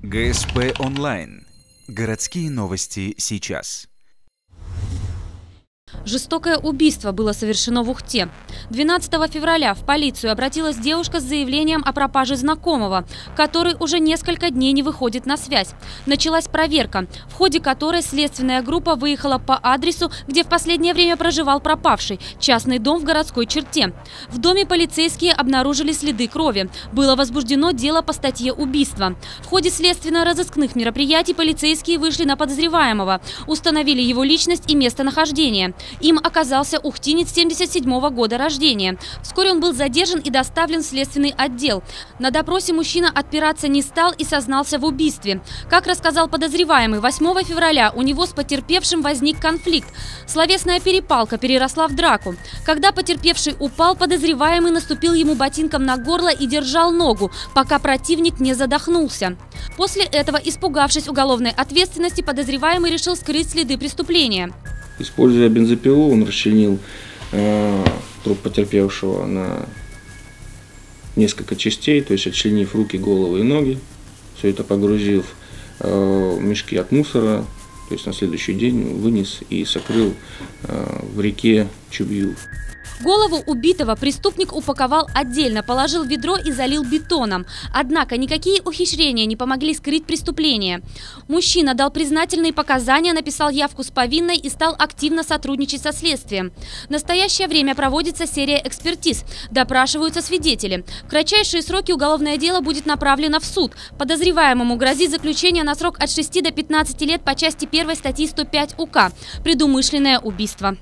ГСП онлайн. Городские новости сейчас. Жестокое убийство было совершено в Ухте. 12 февраля в полицию обратилась девушка с заявлением о пропаже знакомого, который уже несколько дней не выходит на связь. Началась проверка, в ходе которой следственная группа выехала по адресу, где в последнее время проживал пропавший – частный дом в городской черте. В доме полицейские обнаружили следы крови. Было возбуждено дело по статье «Убийство». В ходе следственно-розыскных мероприятий полицейские вышли на подозреваемого, установили его личность и местонахождение. Им оказался ухтинец 1977 года рождения. Вскоре он был задержан и доставлен в следственный отдел. На допросе мужчина отпираться не стал и сознался в убийстве. Как рассказал подозреваемый, 8 февраля у него с потерпевшим возник конфликт. Словесная перепалка переросла в драку. Когда потерпевший упал, подозреваемый наступил ему ботинком на горло и держал ногу, пока противник не задохнулся. После этого, испугавшись уголовной ответственности, подозреваемый решил скрыть следы преступления. Используя бензопилу, он расчленил труп потерпевшего на несколько частей, то есть отчленив руки, голову и ноги. Все это погрузив в мешки от мусора, то есть на следующий день вынес и сокрыл в реке Чубью. Голову убитого преступник упаковал отдельно, положил в ведро и залил бетоном. Однако никакие ухищрения не помогли скрыть преступление. Мужчина дал признательные показания, написал явку с повинной и стал активно сотрудничать со следствием. В настоящее время проводится серия экспертиз, допрашиваются свидетели. В кратчайшие сроки уголовное дело будет направлено в суд. Подозреваемому грозит заключение на срок от 6 до 15 лет по части 1 статьи 105 УК – предумышленное убийство.